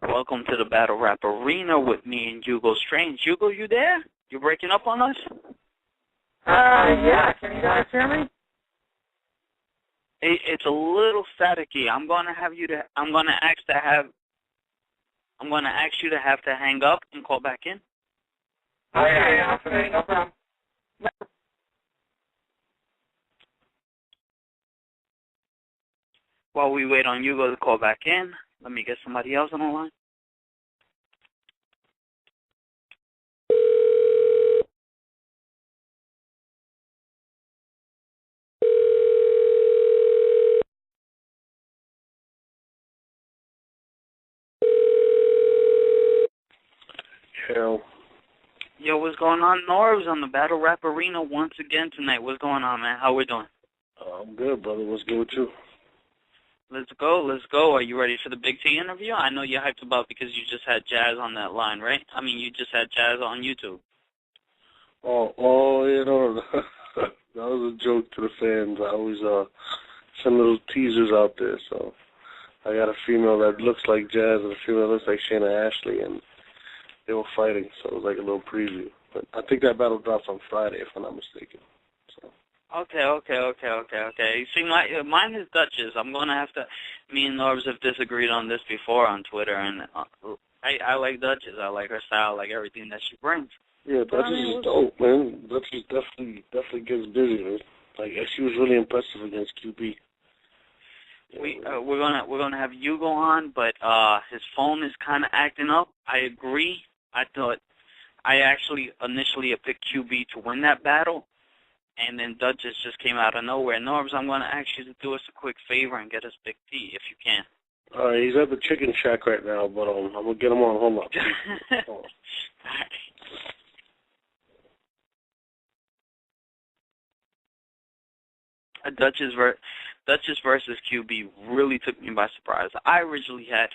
Welcome to the Battle Rap Arena with me and Hugo Strange. Hugo, you there? You breaking up on us? Yeah. Can you guys hear me? It's a little staticky. I'm gonna ask you to have to hang up and call back in. Okay, no problem. While we wait on Hugo to call back in, let me get somebody else on the line. Yo, what's going on? Norbs on the Battle Rap Arena once again tonight. What's going on, man? How we doing? I'm good, brother. What's good with you? Let's go. Are you ready for the Big T interview? I know you're hyped about because you just had Jazz on that line, right? I mean, you just had Jazz on YouTube. That was a joke to the fans. I always send little teasers out there. So I got a female that looks like Jazz and a female that looks like Shayna Ashley, and they were fighting, so it was like a little preview. But I think that battle drops on Friday, if I'm not mistaken. So. Okay. You see, mine is Duchess. I'm going to have to, me and Norbs have disagreed on this before on Twitter, and I like Duchess. I like her style, I like everything that she brings. Yeah, Duchess is dope, man. Duchess definitely gets busy, man. Like, she was really impressive against QB. We're gonna have Hugo on, but his phone is kind of acting up. I agree. I thought I actually initially picked QB to win that battle, and then Duchess just came out of nowhere. Norbs, I'm gonna ask you to do us a quick favor and get us Big T if you can. All right, he's at the chicken shack right now, but I'm gonna get him on. Hold on. Hold on. Duchess versus QB really took me by surprise. I originally had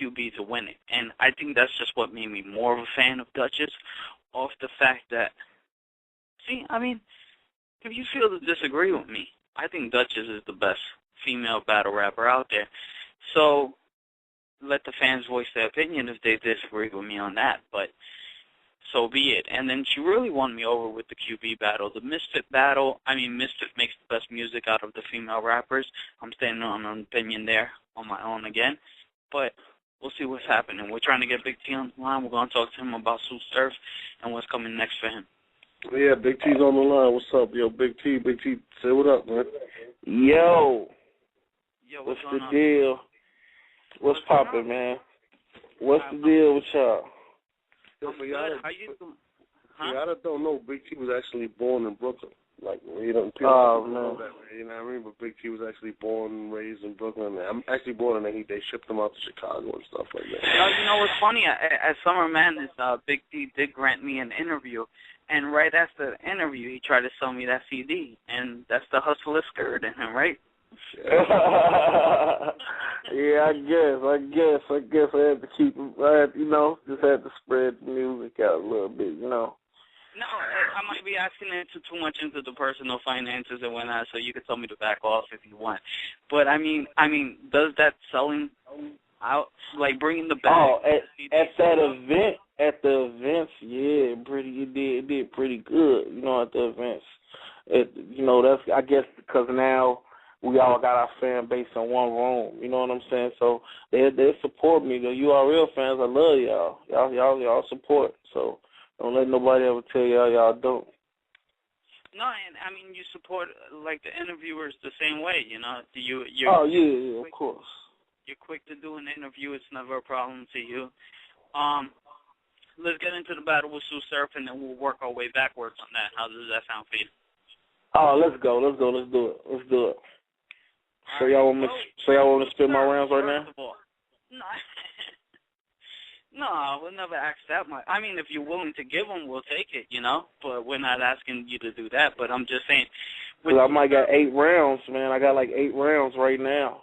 QB to win it, and I think that's just what made me more of a fan of Duchess, off the fact that, if you feel to disagree with me, I think Duchess is the best female battle rapper out there. So let the fans voice their opinion if they disagree with me on that, but so be it. And then she really won me over with the QB battle. The Misfit battle, Misfit makes the best music out of the female rappers. I'm standing on an opinion there on my own again. But we'll see what's happening. We're trying to get Big T on the line. We're going to talk to him about Tsu Surf and what's coming next for him. Yeah, Big T's on the line. What's up? Yo, Big T, say what up, man. Yo, what's the deal? What's poppin', man? What's the deal with y'all? How you doing? Huh? I don't know. Big T was actually born in Brooklyn. Like, people don't know that, you know what I mean? But Big T was actually born and raised in Brooklyn. I'm actually born in there. They shipped him out to Chicago and stuff like that. You know what's funny? At Summer Madness, Big T did grant me an interview. And right after the interview, he tried to sell me that CD. And that's the hustler skirt in him, right? Yeah, I guess I had to keep, just had to spread the music out a little bit, No, I might be asking too much into the personal finances and whatnot, so you can tell me to back off if you want. But does that selling out, like bringing the bag? Oh, at the events, yeah, it did pretty good, at the events. That's, I guess, because now we all got our fan base in one room, you know what I'm saying? So they support me. The URL fans, I love y'all. Y'all support. So don't let nobody ever tell y'all don't. No, and you support like the interviewers the same way, Yeah, of course. You're quick to do an interview. It's never a problem to you. Let's get into the battle with Tsu Surf, and then we'll work our way backwards on that. How does that sound for you? Oh, let's go. Let's do it. So y'all want me to spin my rounds right now? No, we'll never ask that much. If you're willing to give them, we'll take it, But we're not asking you to do that. But I'm just saying. Because I might got 8 rounds, man. I got like 8 rounds right now.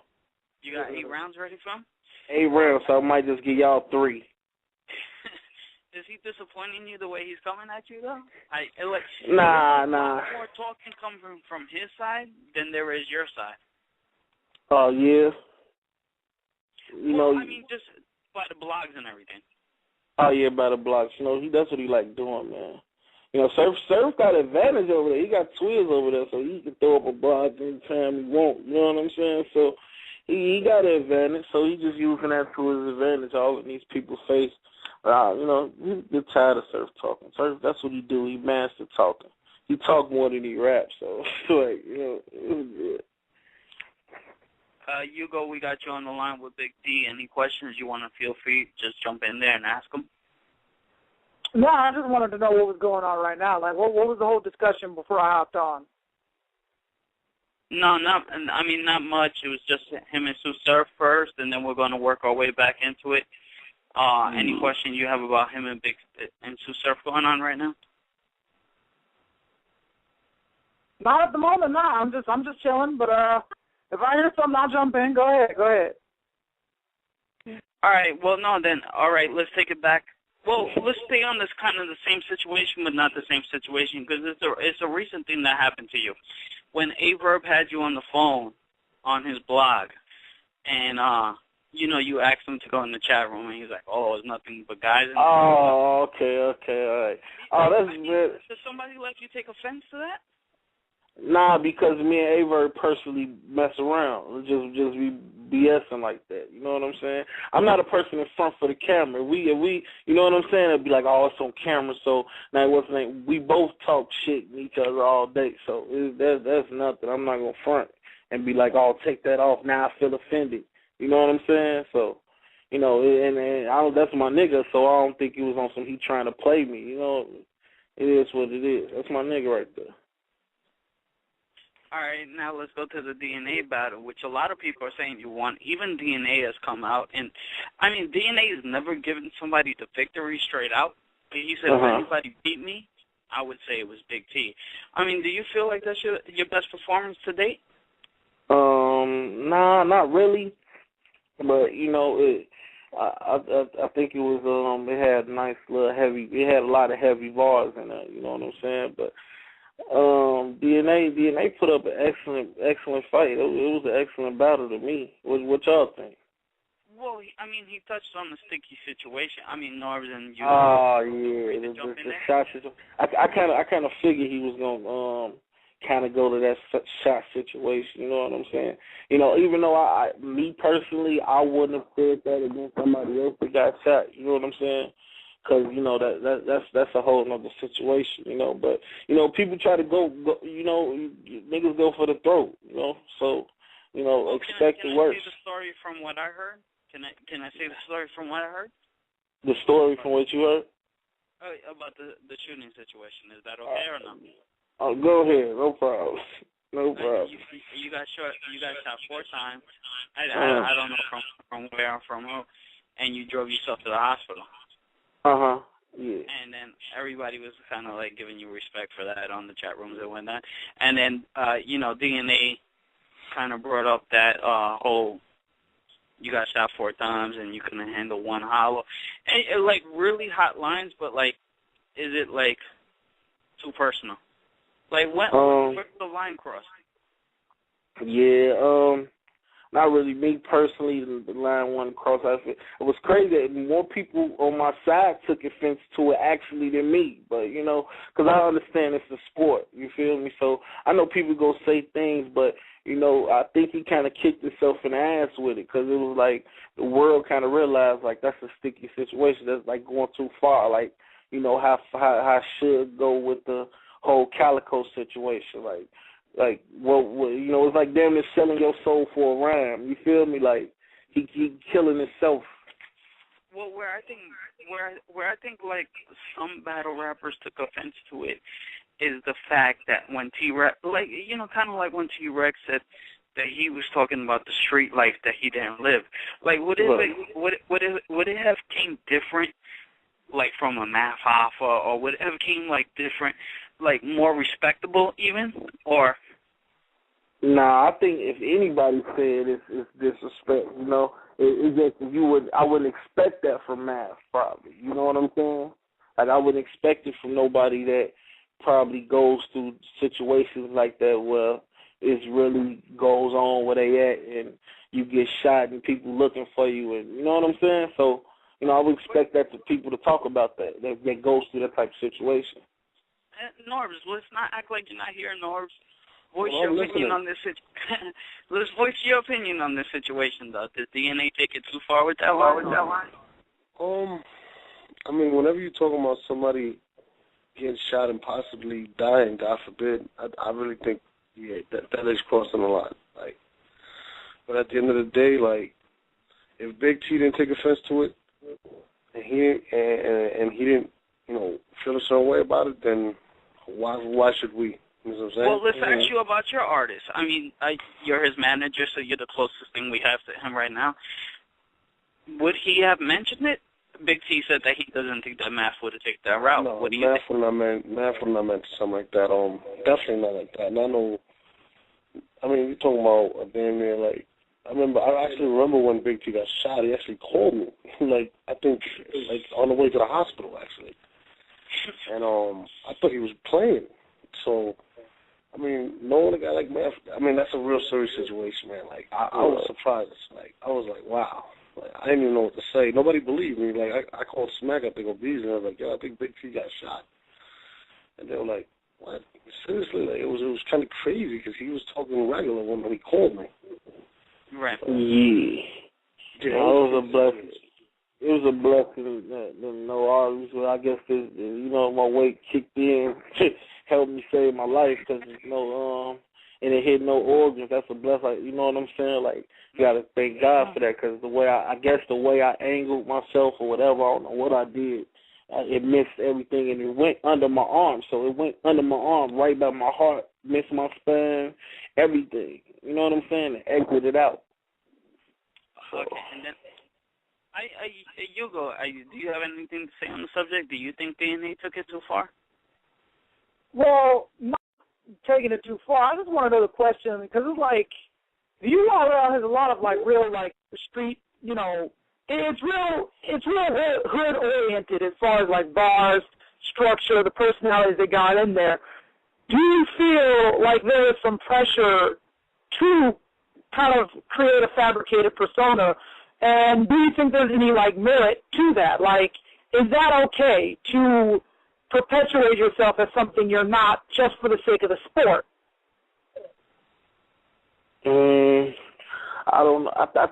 You got 8 rounds ready for him? 8 rounds, so I might just give y'all 3. Is he disappointing you the way he's coming at you, though? Nah. More talking coming from his side than there is your side. Oh, yeah. by the blogs and everything. Oh yeah, by the blogs. You know, that's what he like doing, man. You know, Surf got advantage over there. He got Twiz over there, so he can throw up a blog anytime he want. You know what I'm saying? So he got an advantage, so he just using that to his advantage, all in these people's face. You know, he get tired of Surf talking. Surf, that's what he do. He mastered talking. He talk more than he raps, so like, you know, it was good. Hugo, we got you on the line with Big D. Any questions you want to feel free, just jump in there and ask them. No, I just wanted to know what was going on right now. Like, what was the whole discussion before I hopped on? No, not much. It was just him and Tsu Surf first, and then we're going to work our way back into it. Any question you have about him and Tsu Surf going on right now? Not at the moment, no. I'm just chilling, but if I hear something, I'll jump in. Go ahead. All right, well, no, then, all right, let's take it back. Well, let's stay on this kind of the same situation, but not the same situation, because it's a recent thing that happened to you. When Averb had you on the phone on his blog, and, you know, you asked him to go in the chat room, and he's like, oh, it's nothing but guys in there. Oh, okay, all right. Oh, that's good. Does somebody let you take offense to that? Nah, because me and Averb personally mess around. Just be BSing like that. You know what I'm saying? I'm not a person in front for the camera. We, you know what I'm saying? It'd be like, oh, it's on camera. So now we both talk shit in each other all day. So that's nothing. I'm not gonna front and be like, oh, take that off. Now I feel offended. You know what I'm saying? So, you know, and that's my nigga. So I don't think it was on some he trying to play me. You know, it is what it is. That's my nigga right there. All right, now let's go to the DNA battle, which a lot of people are saying you won. Even DNA has come out, and I mean, DNA has never given somebody the victory straight out. He said, if anybody beat me, I would say it was Big T. I mean, do you feel like that's your best performance to date? Nah, not really. But you know, I think it was it had nice little heavy. It had a lot of heavy bars in it. You know what I'm saying? But DNA put up an excellent fight. It was an excellent battle to me. What y'all think? Well, I mean, he touched on the sticky situation. I mean, Norbs and you. Oh yeah, the shot situation. I kind of figured he was gonna kind of go to that shot situation. You know what I'm saying? You know, even though me personally, I wouldn't have said that against somebody else that got shot. You know what I'm saying? Because, you know, that's a whole other situation, you know. But, you know, people try to go you know, niggas go for the throat, you know. So, you know, expect the worst. Can I say the story from what I heard? Can I say the story from what I heard? The story from what you heard? About the shooting situation. Is that okay or no? Oh, go ahead. No problem. No problem. You got shot 4 times. I don't know from where or from who, and you drove yourself to the hospital. Yeah. And then everybody was kind of like giving you respect for that on the chat rooms and whatnot. And then, you know, DNA kind of brought up that whole you got shot 4 times and you couldn't handle one hollow. And, like, really hot lines, but, like, is it, like, too personal? Like, where's the line crossed? Yeah, not really. Me personally, the line wasn't crossed. It was crazy that more people on my side took offense to it actually than me. But, you know, because I understand it's a sport. You feel me? So I know people go say things, but, you know, I think he kind of kicked himself in the ass with it because it was like the world kind of realized, like, that's a sticky situation. That's, like, going too far. Like, you know, how I should go with the whole Calico situation. Like, what you know, it's like damn near selling your soul for a rhyme. You feel me? Like, he killing himself. Well, where I think like some battle rappers took offense to it is the fact that when T-Rex, like, you know, kind of like when T-Rex said that he was talking about the street life that he didn't live. Like, would it have came different, like from a Math Hoffa, or would it have came like different, like more respectable even, or? Nah, I think if anybody said it's disrespect, you know, it's just I wouldn't expect that from Math probably. You know what I'm saying? Like, I wouldn't expect it from nobody that probably goes through situations like that where it really goes on where they at and you get shot and people looking for you, and you know what I'm saying? So I would expect that to people to talk about that goes through that type of situation. Norbs, let's not act like you're not here, Norbs. Voice your opinion on this situation. Let's voice your opinion on this situation, though. Does DNA take it too far with that line? I mean, whenever you're talking about somebody getting shot and possibly dying, God forbid, I really think, that is crossing the line. Like, but at the end of the day, like, if Big T didn't take offense to it, and he didn't, feel a certain way about it, then why should we? You know what I'm saying? Well, let's ask you about your artist. I mean, you're his manager, so you're the closest thing we have to him right now. Would he have mentioned it? Big T said that he doesn't think that Math would have taken that route. No, what do you Math would not meant something like that. Definitely not like that. And I mean, you're talking about a damn near, like, I actually remember when Big T got shot, he actually called me. Like, I think, like, on the way to the hospital, actually. And I thought he was playing. So, I mean, knowing a guy like Math, I mean, that's a real serious situation, man. Like, I was surprised. Like, I was like, wow. Like, I didn't even know what to say. Nobody believed me. Like, I called Smack, I think, on Bees, and I was like, yo, I think Big T got shot. And they were like, what? Seriously? Like, it was kind of crazy because he was talking regular when he called me. Right. Yeah. It was a blessing. It was a blessing that no artists. I guess my weight kicked in, helped me save my life because and it hit no organs. That's a blessing. Like, you know what I'm saying? Like, you got to thank God for that because the way I angled myself or whatever, I don't know what I did. It missed everything and it went under my arm. So it went under my arm, right by my heart, missed my spine, everything. You know what I'm saying? It exited out. Okay, and then Hugo, do you have anything to say on the subject? Do you think DNA took it too far? Well, not taking it too far. I just want to know the question because it's like the URL has a lot of like real like street, it's real hood oriented as far as like bars, structure, the personalities they got in there. Do you feel like there is some pressure to kind of create a fabricated persona? And do you think there's any, like, merit to that? Like, is that okay to perpetuate yourself as something you're not just for the sake of the sport? I don't know. I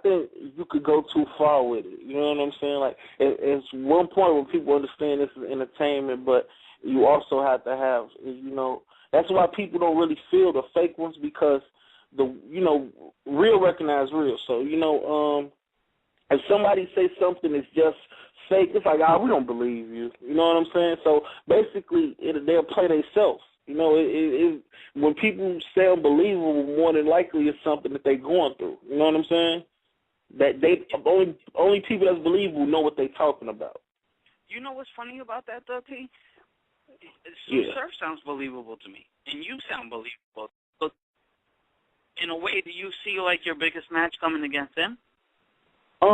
think you could go too far with it. You know what I'm saying? Like, it's one point where people understand this is entertainment, but you also have to have, that's why people don't really feel the fake ones because real recognize real. So, if somebody say something that's just fake, it's like, we don't believe you. You know what I'm saying? So basically, they'll play themselves. When people say unbelievable, more than likely it's something that they're going through. You know what I'm saying? That they only people that's believable know what they're talking about. You know what's funny about that, though, T? Tsu Surf sounds believable to me, and you sound believable. But in a way, do you see like your biggest match coming against him? I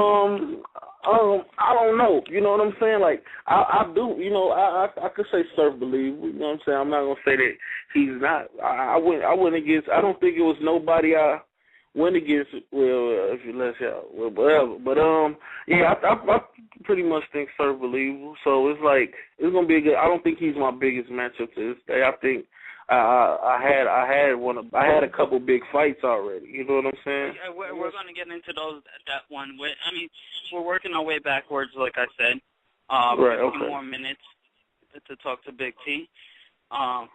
don't know. You know what I'm saying? Like, I do. I could say Surf believable. You know what I'm saying? I'm not gonna say that he's not. I went against. I don't think it was nobody I went against. Well, if you let whatever. But I pretty much think Surf believable. So it's like it's gonna be a good. I don't think he's my biggest matchup to this day. I think. I had a couple big fights already. You know what I'm saying? Yeah, we're going to get into that one. We're working our way backwards, like I said. Right. A few more minutes to talk to Big T. All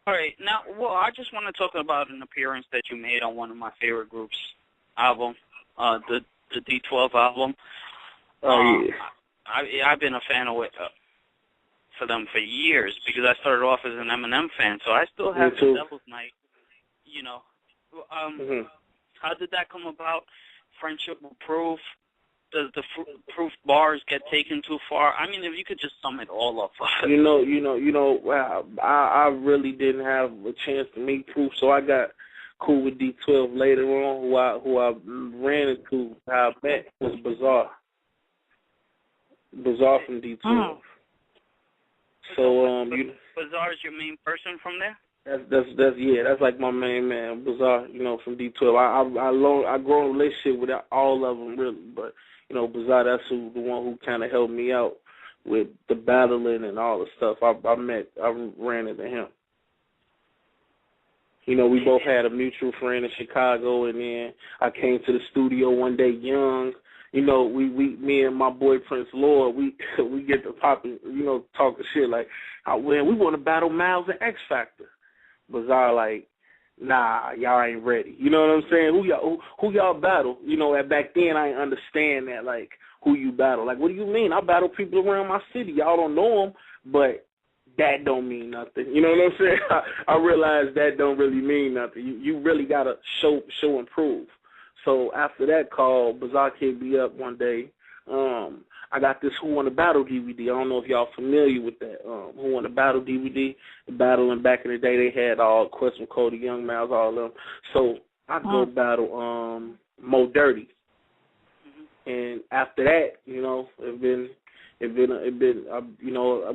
right. Now, I just want to talk about an appearance that you made on one of my favorite groups' album, the D12 album. Oh yeah. I've been a fan of it. For them for years because I started off as an Eminem fan, so I still have the Devil's Night. How did that come about? Friendship with Proof? Does the Proof bars get taken too far? I mean, if you could just sum it all up. Wow, I really didn't have a chance to meet Proof, so I got cool with D12 later on. Who I ran into, how I met was Bizarre from D12. Oh. So Bizarre is your main person from there? That's like my main man, Bizarre, from D12. I grown a relationship with all of them really, but Bizarre, that's the one who kind of helped me out with the battling and all the stuff. I ran into him. We both had a mutual friend in Chicago, and then I came to the studio one day young. Me and my boy Prince Lord, we get to popping, talking shit like, oh, well, we want to battle Miles and X Factor. Bizarre like, nah, y'all ain't ready. You know what I'm saying? Who y'all battle? Back then I didn't understand that, like, who you battle. Like, what do you mean? I battle people around my city. Y'all don't know them, but that don't mean nothing. You know what I'm saying? I realized that don't really mean nothing. You really got to show and prove. So after that call, Bizarre hit me up one day. I got this Who Won the Battle DVD. I don't know if y'all familiar with that. Who Won the Battle DVD. The battling back in the day, they had all Quest from Cody, Young Miles, all of them. So I go battle Mo Dirty. And after that, we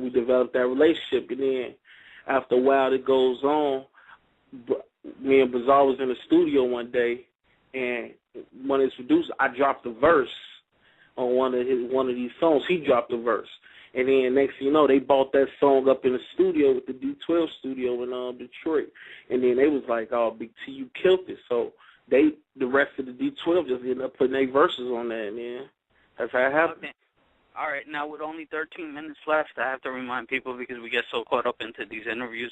developed that relationship. And then after a while, it goes on. Me and Bizarre was in the studio one day, and one of his producers, I dropped a verse on one of these songs. He dropped a verse. And then next thing you know, they bought that song up in the studio with the D12 studio in Detroit. And then they was like, oh, Big T, you killed it. So the rest of the D12 just ended up putting their verses on that, man. That's how it happened. Okay. All right, now with only 13 minutes left, I have to remind people because we get so caught up into these interviews.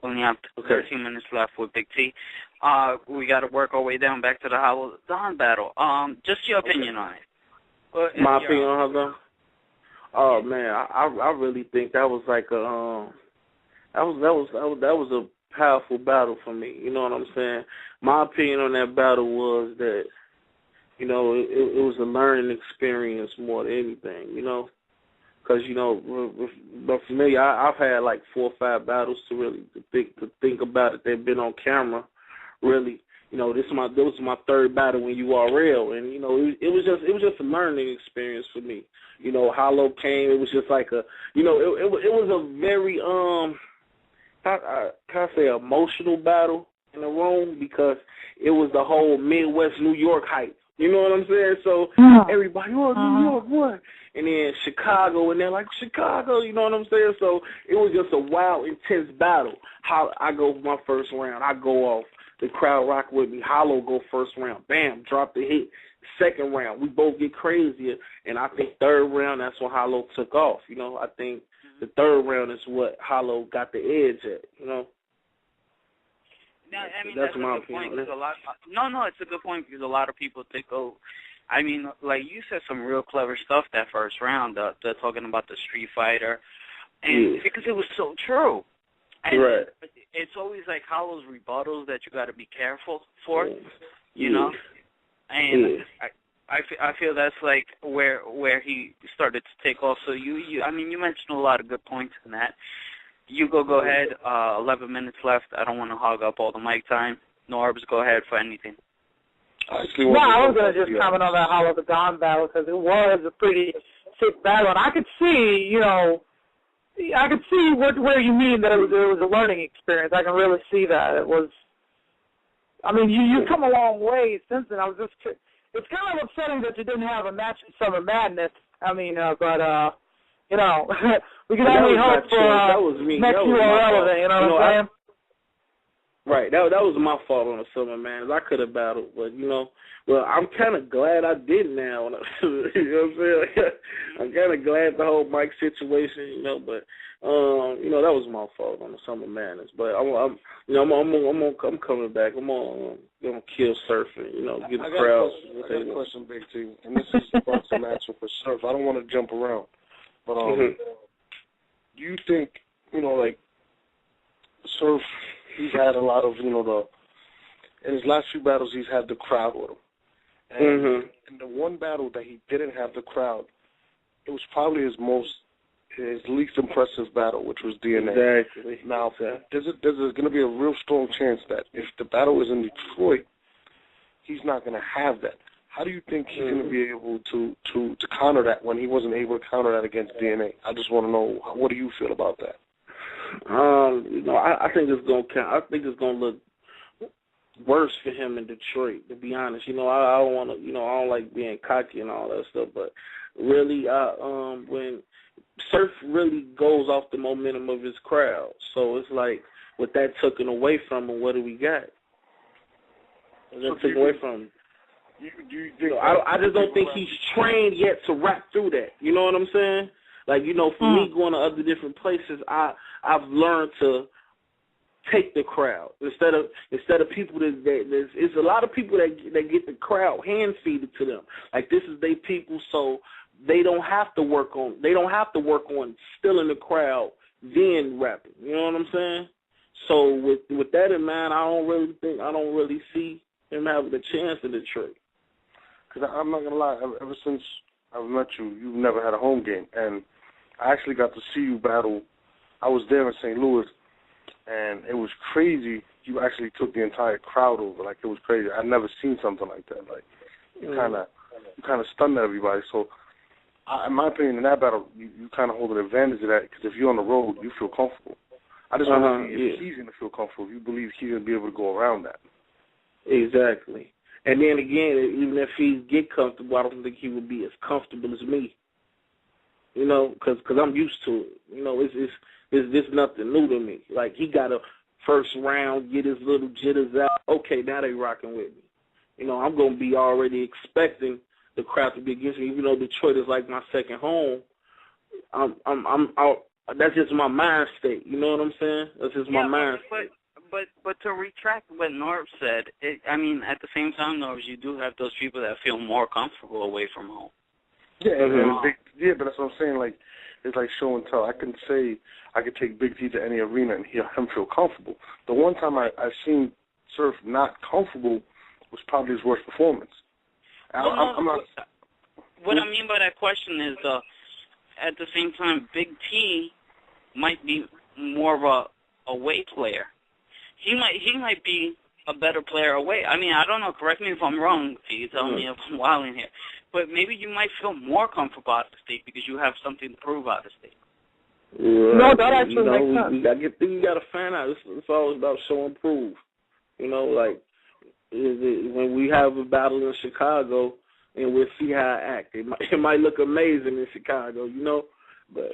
We only have 13 minutes left with Big T. We got to work our way down back to the Hollow Don battle. Just your opinion on it. My opinion on her, though? Oh man, I really think that was like that was a powerful battle for me. You know what I'm saying? My opinion on that battle was that, it was a learning experience more than anything, because but for me, I've had like 4 or 5 battles to think about it. They've been on camera, really. This was my 3rd battle in URL, and it was just a learning experience for me. Hollow came. It was just like it was a very can I say emotional battle in the room, because it was the whole Midwest New York hype. You know what I'm saying? So everybody, New York, what? And then Chicago, and they're like, Chicago, you know what I'm saying? So it was just a wild, intense battle. I go for my first round. I go off. The crowd rock with me. Hollow go first round. Bam, drop the hit. Second round, we both get crazier. And I think 3rd round, that's when Hollow took off. I think the 3rd round is what Hollow got the edge at, No, I mean, that's a good point. It's a good point because a lot of people think, like you said some real clever stuff that first round. They're talking about the Street Fighter, and because it was so true. And right. It's always like Hollow's rebuttals that you got to be careful for, And I feel that's like where he started to take off. So you mentioned a lot of good points in that. You go ahead. 11 minutes left. I don't want to hog up all the mic time. Norbs, go ahead for anything. I was going to just comment on that Hollow the Don battle because it was a pretty sick battle. And I could see, where you mean that it was a learning experience. I can really see that. It was, you've come a long way since then. It's kind of upsetting that you didn't have a match in Summer Madness. We can only hope for next URL event, you know what I'm saying? Right, that was my fault on the Summer Madness. I could have battled, but, I'm kind of glad I did now. You know what I'm saying? I'm kind of glad the whole mic situation, but, that was my fault on the Summer Madness. But I'm coming back. I'm gonna kill surfing, get the crowd. I got a question, Big T, and this is about some answer for Surf. I don't want to jump around, but do you think, like Surf, he's had a lot of, in his last few battles, he's had the crowd with him. And in the one battle that he didn't have the crowd, it was probably his least impressive battle, which was DNA. Exactly. Now, there's going to be a real strong chance that if the battle is in Detroit, he's not going to have that. How do you think he's going to be able to counter that when he wasn't able to counter that against DNA? I just want to know, what do you feel about that? I think it's going to count. I think it's going to look worse for him in Detroit, to be honest. You know, I don't want to, you know, I don't like being cocky and all that stuff, but really, when Surf really goes off the momentum of his crowd, so it's like with that taken away from him, what do we got? That took away from him. I just don't think he's trained yet to rap through that. You know what I'm saying? Like, you know, for me going to other different places, I've learned to take the crowd instead of people that it's a lot of people that get the crowd hand feeded to them. Like, this is they people, so they don't have to work on stealing the crowd then rapping. You know what I'm saying? So with that in mind, I don't really see him having a chance in Detroit. Because I'm not gonna lie, ever since I've met you, you've never had a home game, and I actually got to see you battle. I was there in St. Louis, and it was crazy. You actually took the entire crowd over. Like, it was crazy. I'd never seen something like that. Like, you kind of stunned everybody. So, in my opinion, in that battle, you kind of hold an advantage of that, because if you're on the road, you feel comfortable. I just want to see if he's going to feel comfortable, if you believe he's going to be able to go around that. Exactly. And then again, even if he get comfortable, I don't think he would be as comfortable as me. You know, because I'm used to it. You know, it's nothing new to me. Like, he got a first round, get his little jitters out. Okay, now they rocking with me. You know, I'm gonna be already expecting the crowd to be against me, even though Detroit is like my second home. That's just my mind state. You know what I'm saying? That's just my mind state. But to retract what Norb said, I mean, at the same time, Norb, you do have those people that feel more comfortable away from home. Yeah, but that's what I'm saying. Like, it's like show and tell. I can say I could take Big T to any arena and hear him feel comfortable. The one time I seen Surf not comfortable was probably his worst performance. I'm not. What I mean by that question is, at the same time, Big T might be more of a away player. He might be a better player away. I mean, I don't know. Correct me if I'm wrong. You tell me if I'm wilding here. But maybe you might feel more comfortable out of the state because you have something to prove out of the state. Yeah, no, that actually makes sense. You got to find out. It's always about show and prove. You know, like when we have a battle in Chicago and we'll see how I act. It might look amazing in Chicago, you know, but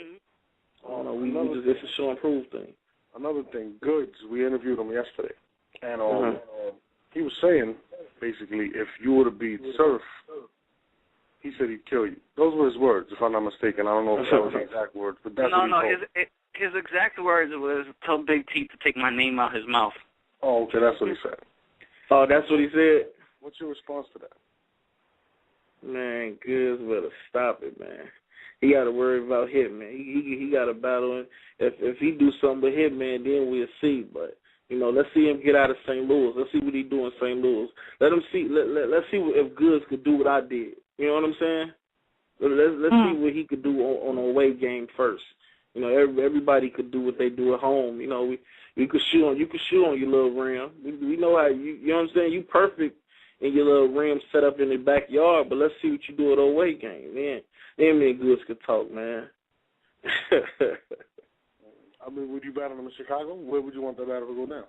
I don't know. It's a show and prove thing. Another thing, Goodz, we interviewed him yesterday, and he was saying, basically, if you were to beat Surf, he said he'd kill you. Those were his words, if I'm not mistaken. I don't know if that was the exact words, but that's what he told. His exact words was, tell Big T to take my name out his mouth. Oh, okay, that's what he said. Oh, that's what he said? What's your response to that? Man, Goodz better stop it, man. He got to worry about Hitman. He got to battle him. If he do something with Hitman, then we'll see. But, you know, let's see him get out of St. Louis. Let's see what he do in St. Louis. Let's see if Goodz could do what I did. You know what I'm saying? Let's see what he could do on a away game first. You know, everybody could do what they do at home. You know, you could shoot on your little rim. We know how you know what I'm saying. You perfect in your little rim set up in the backyard. But let's see what you do at away game, man. Then me and Goodz could talk, man. I mean, would you battle him in Chicago? Where would you want that battle to go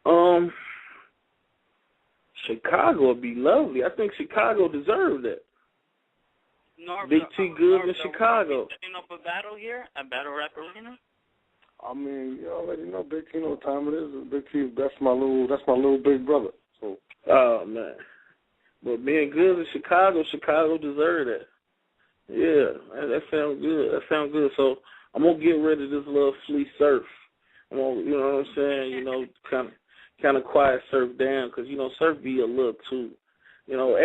down? Chicago would be lovely. I think Chicago deserved it. Big T Goodz in Chicago. Setting up a battle here at Battle Rap Arena? I mean, you already know Big T. You know what time it is. Big T. That's my little big brother. So. Oh man, but me and Goodz in Chicago deserved it. Yeah, that sounds good. So I'm gonna get rid of this little flea Surf. You know what I'm saying? You know, kind of quiet Surf down because you know Surf be a little too, you know,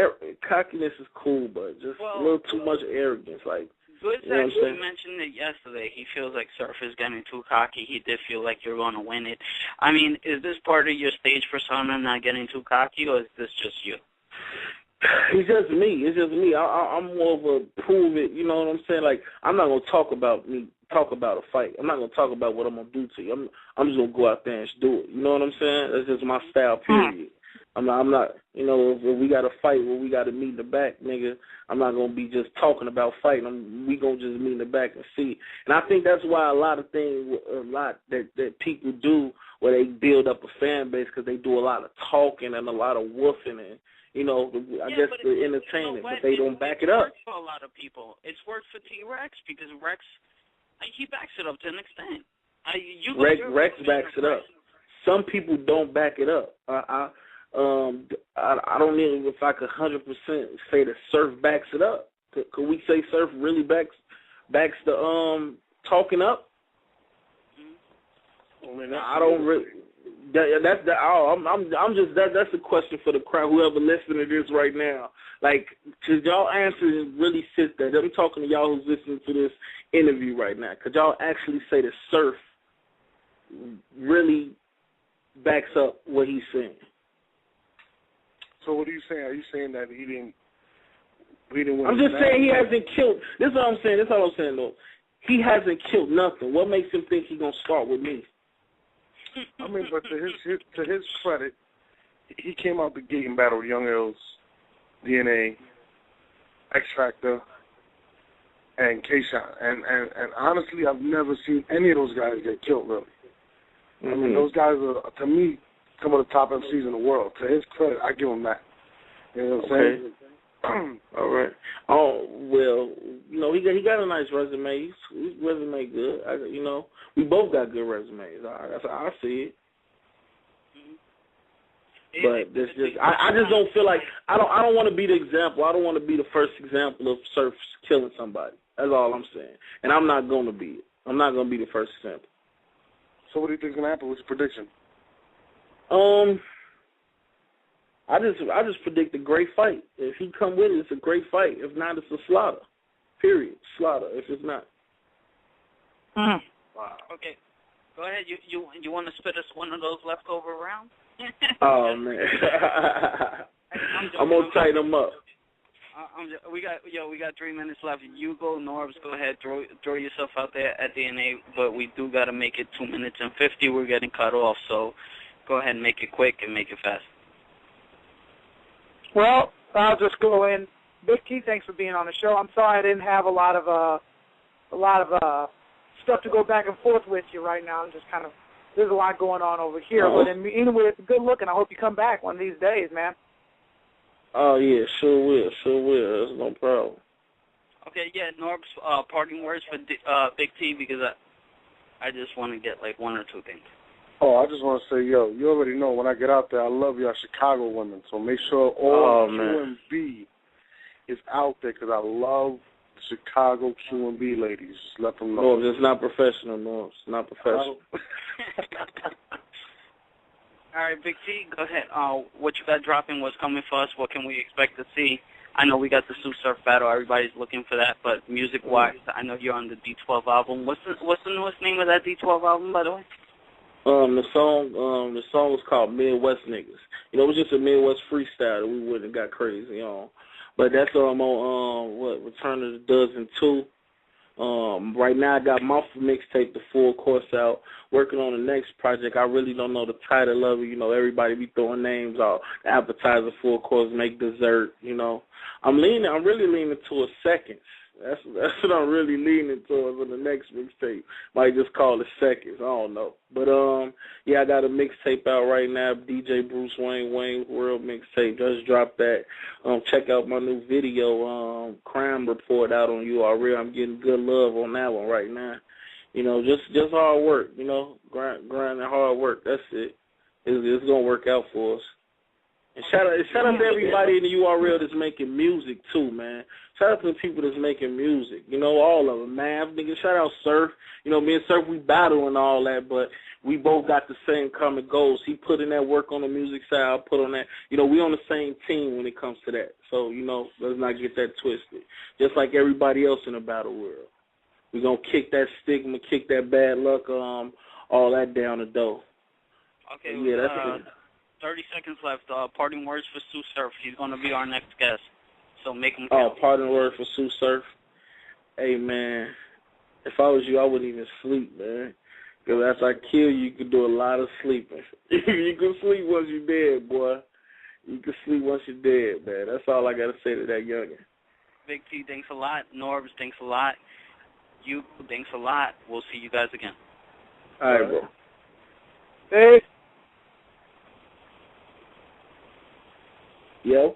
cockiness is cool, but just a little too much arrogance. Like Goodz actually mentioned it yesterday. He feels like Surf is getting too cocky. He did feel like you're going to win it. I mean, is this part of your stage persona, not getting too cocky, or is this just you? It's just me. I'm more of a prove it. You know what I'm saying? Like I'm not gonna talk about a fight. I'm not gonna talk about what I'm gonna do to you. I'm just gonna go out there and just do it. You know what I'm saying? That's just my style. Period. I'm not, you know, if we got to fight where we got to meet in the back, nigga, I'm not going to be just talking about fighting. We going to just meet in the back and see. And I think that's why a lot that people do where they build up a fan base, because they do a lot of talking and a lot of woofing and, you know, I guess the entertainment, but they don't back it up. It's worked for a lot of people. It's worked for T-Rex because Rex, he backs it up to an extent. Rex backs it up. Some people don't back it up. I don't know if I could 100% say that Surf backs it up. Could we say Surf really backs the talking up? I mean, I don't really. That's a question for the crowd. Whoever listening to this right now, like, could y'all answer and really sit there? I'm talking to y'all who's listening to this interview right now. Could y'all actually say that Surf really backs up what he's saying? So what are you saying? Are you saying that he didn't win? I'm just saying he hasn't killed. This is what I'm saying. This is all I'm saying, though. He hasn't killed nothing. What makes him think he's going to start with me? I mean, but to his credit, he came out the gate and battled Young Ills, DNA, X Factor, and K-Shot. And honestly, I've never seen any of those guys get killed, really. Mm-hmm. I mean, those guys are, to me, some of the top MCs in the world. To his credit, I give him that. You know what I'm saying? All right. Oh, well, you know, he got a nice resume. His resume good. You know, we both got good resumes. I see it. But this just, I just don't feel like I don't want to be the example. I don't want to be the first example of Surf killing somebody. That's all I'm saying. And I'm not going to be it. I'm not going to be the first example. So what do you think is going to happen? What's your prediction? I just predict a great fight. If he come with it, it's a great fight. If not, it's a slaughter. Period. Slaughter. If it's not. Wow. Okay. Go ahead. You want to spit us one of those leftover rounds? Oh man. I'm gonna tighten them up. We got 3 minutes left. You go, Norbs. Go ahead, throw yourself out there at DNA. But we do got to make it 2 minutes and 50. We're getting cut off, so go ahead and make it quick and make it fast. Well, I'll just go in. Big T, thanks for being on the show. I'm sorry I didn't have a lot of stuff to go back and forth with you right now. I'm just kind of, there's a lot going on over here. But anyway, it's good looking. I hope you come back one of these days, man. Oh yeah, sure will. That's no problem. Okay, yeah, Norb's parting words for Big T, because I just want to get like one or two things. Oh, I just want to say, yo, you already know when I get out there, I love y'all Chicago women. So make sure all QMB is out there, because I love Chicago QMB ladies. Just let them know. No, it's not professional. No, it's not professional. All right, Big T, go ahead. What you got dropping, what's coming for us, what can we expect to see? I know we got the Tsu Surf battle. Everybody's looking for that, but music-wise, I know you're on the D12 album. What's the newest name of that D12 album, by the way? The song was called Midwest Niggas. You know, it was just a Midwest freestyle that we wouldn't have got crazy on. But that's on Return of the Dozen 2. Right now I got my mixtape, The Full Course, out. Working on the next project. I really don't know the title of it. You know, everybody be throwing names out. The appetizer, full course, make dessert. You know, I'm really leaning towards seconds. That's what I'm really leaning towards on the next mixtape. Might just call it seconds. I don't know. But yeah, I got a mixtape out right now. DJ Bruce Wayne World mixtape. Just dropped that. Check out my new video, Crime Report, out on URL. I'm getting good love on that one right now. You know, just hard work. You know, grind and hard work. That's it. It's gonna work out for us. And shout out to everybody in the URL that's making music too, man. Shout out to the people that's making music. You know, all of them, man. Nigga, shout out Surf. You know, me and Surf, we battle and all that, but we both got the same common goals. He put in that work on the music side. I put on that. You know, we on the same team when it comes to that. So, you know, let's not get that twisted. Just like everybody else in the battle world. We're going to kick that stigma, kick that bad luck, all that down the door. Okay, yeah, that's it. 30 seconds left. Parting words for Tsu Surf. He's going to be our next guest. So make him count. Oh, parting word for Tsu Surf. Hey, man, if I was you, I wouldn't even sleep, man. Because after I kill you, you can do a lot of sleeping. You can sleep once you're dead, boy. You can sleep once you're dead, man. That's all I got to say to that youngin'. Big T, thanks a lot. Norbs, thanks a lot. You, thanks a lot. We'll see you guys again. All right, bro. Hey. Yo.